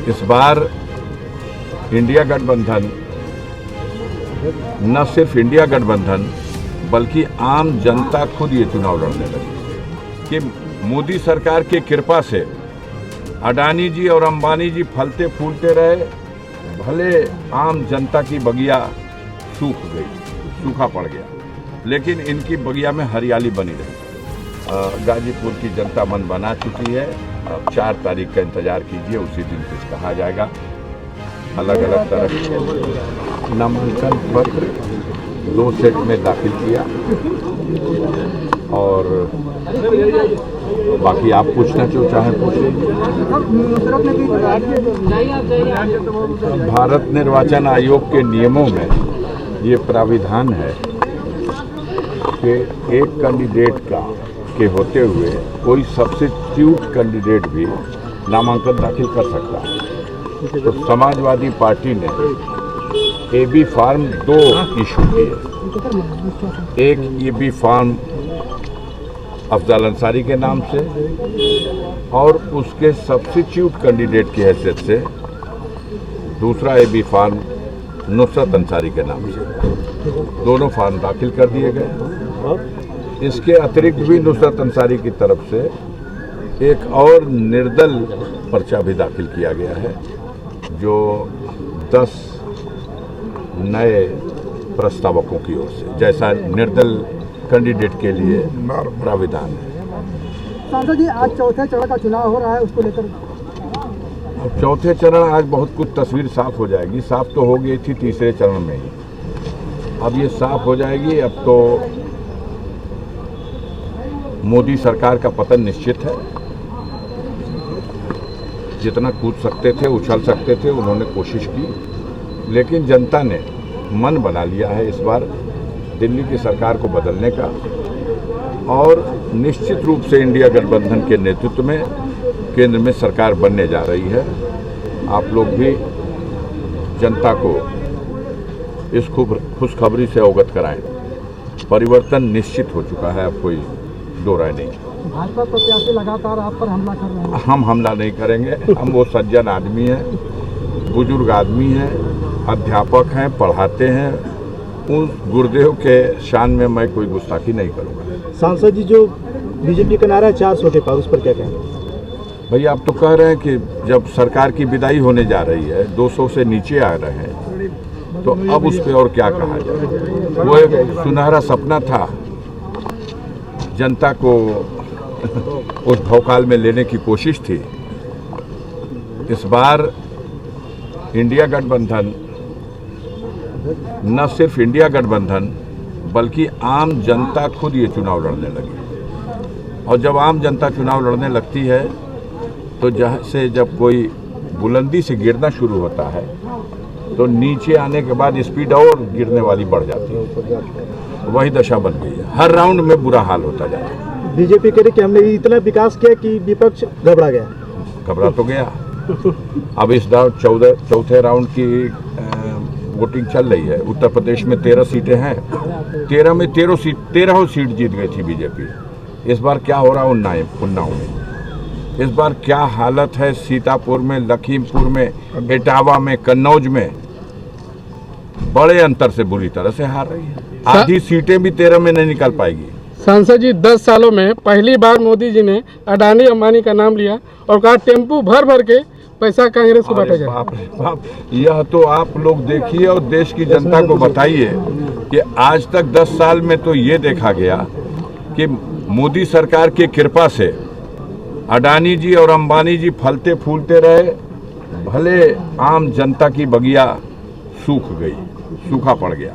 इस बार इंडिया गठबंधन न सिर्फ इंडिया गठबंधन बल्कि आम जनता खुद ये चुनाव लड़ने लगी कि मोदी सरकार की कृपा से अडानी जी और अंबानी जी फलते फूलते रहे, भले आम जनता की बगिया सूख गई, सूखा पड़ गया, लेकिन इनकी बगिया में हरियाली बनी रही। गाजीपुर की जनता मन बना चुकी है। अब 4 तारीख का इंतजार कीजिए, उसी दिन कुछ कहा जाएगा। अलग अलग तरह के नामांकन पत्र 2 सेट में दाखिल किया और बाकी आप पूछना जो चाहें पूछिए। भारत निर्वाचन आयोग के नियमों में ये प्राविधान है कि एक कैंडिडेट के होते हुए कोई सब्स्टिट्यूट कैंडिडेट भी नामांकन दाखिल कर सकता है। तो समाजवादी पार्टी ने AB फॉर्म 2 इशू किए। एक AB फॉर्म अफजल अंसारी के नाम से और उसके सब्स्टिट्यूट कैंडिडेट की हैसियत से दूसरा AB फॉर्म नुसरत अंसारी के नाम से। दोनों फॉर्म दाखिल कर दिए गए। इसके अतिरिक्त भी नुसरत अंसारी की तरफ से एक और निर्दल पर्चा भी दाखिल किया गया है, जो 10 नए प्रस्तावकों की ओर से, जैसा निर्दल कैंडिडेट के लिए प्राविधान है। सांसद जी, आज चौथे चरण का चुनाव हो रहा है, उसको लेकर अब चौथे चरण आज बहुत कुछ तस्वीर साफ हो जाएगी। साफ तो हो गई थी तीसरे चरण में ही, अब ये साफ हो जाएगी। अब तो मोदी सरकार का पतन निश्चित है। जितना कूद सकते थे, उछल सकते थे, उन्होंने कोशिश की, लेकिन जनता ने मन बना लिया है इस बार दिल्ली की सरकार को बदलने का। और निश्चित रूप से इंडिया गठबंधन के नेतृत्व में केंद्र में सरकार बनने जा रही है। आप लोग भी जनता को इस खुशखबरी से अवगत कराएं। परिवर्तन निश्चित हो चुका है, अब कोई दो राय नहीं। भाजपा प्रत्याशी लगातार आप पर हमला कर रहे हैं। हम हमला नहीं करेंगे। हम वो सज्जन आदमी हैं, बुजुर्ग आदमी हैं, अध्यापक हैं, पढ़ाते हैं। उस गुरुदेव के शान में मैं कोई गुस्ताखी नहीं करूँगा। सांसद जी, जो बीजेपी का नारा है 400 के पार, उस पर क्या कहेंगे? भैया, आप तो कह रहे हैं कि जब सरकार की विदाई होने जा रही है, 200 से नीचे आ रहे हैं, तो अब उस पर और क्या कहा जाए। वो एक सुनहरा सपना था, जनता को उस भौकाल में लेने की कोशिश थी। इस बार इंडिया गठबंधन न सिर्फ इंडिया गठबंधन बल्कि आम जनता खुद ये चुनाव लड़ने लगी। और जब आम जनता चुनाव लड़ने लगती है तो जैसे जब कोई बुलंदी से गिरना शुरू होता है तो नीचे आने के बाद स्पीड और गिरने वाली बढ़ जाती है। वही दशा बन गई है। हर राउंड में बुरा हाल होता जा रहा है। बीजेपी कह रही कि हमने इतना विकास किया कि विपक्ष घबरा गया। घबरा तो गया। अब इस बार चौथे राउंड की वोटिंग चल रही है। उत्तर प्रदेश में 13 सीटें हैं। 13 में 13 सीट जीत गई थी बीजेपी। इस बार क्या हो रहा है उन्नाव में? इस बार क्या हालत है सीतापुर में, लखीमपुर में, इटावा में, कन्नौज में? बड़े अंतर से बुरी तरह से हार रही है। आधी सीटें भी 13 में नहीं निकल पाएगी। सांसद जी, 10 सालों में पहली बार मोदी जी ने अडानी अंबानी का नाम लिया और कहा टेम्पू भर भर के पैसा कांग्रेस को बांटा जाए। बाप रे बाप, यह तो आप लोग देखिए और देश की जनता को बताइए कि आज तक 10 साल में तो ये देखा गया कि मोदी सरकार की कृपा से अडानी जी और अंबानी जी फलते फूलते रहे, भले आम जनता की बगिया सूख गई, सूखा पड़ गया,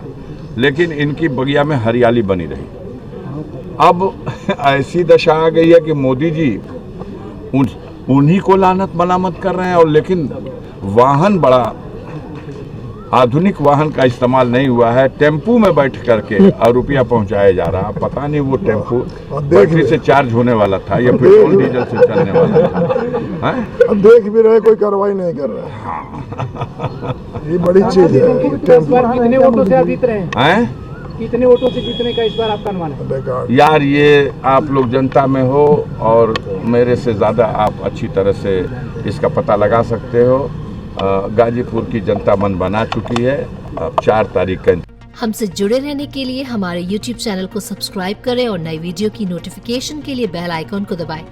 लेकिन इनकी बगिया में हरियाली बनी रही। अब ऐसी दशा आ गई है कि मोदी जी उन्हीं को लानत मलामत कर रहे हैं। और लेकिन वाहन, बड़ा आधुनिक वाहन का इस्तेमाल नहीं हुआ है। टेम्पू में बैठ करके और रुपया पहुंचाया जा रहा। पता नहीं वो टेम्पू बैटरी से चार्ज होने वाला था या पेट्रोल डीजल से चलने वाला था। अब देख भी रहे, कोई कार्रवाई नहीं कर रहा। हाँ। ये बड़ी चीज है। कितने वोटों से आप जीत रहे हैं? कितने वोटों से जीतने का इस बार आपका अनुमान है? रिकॉर्ड यार ये आप लोग जनता में हो और मेरे से ज़्यादा आप अच्छी तरह से इसका पता लगा सकते हो। गाजीपुर की जनता मन बना चुकी है। अब 4 तारीख का हमसे जुड़े रहने के लिए हमारे YouTube चैनल को सब्सक्राइब करें और नई वीडियो की नोटिफिकेशन के लिए बेल आइकॉन को दबाएं।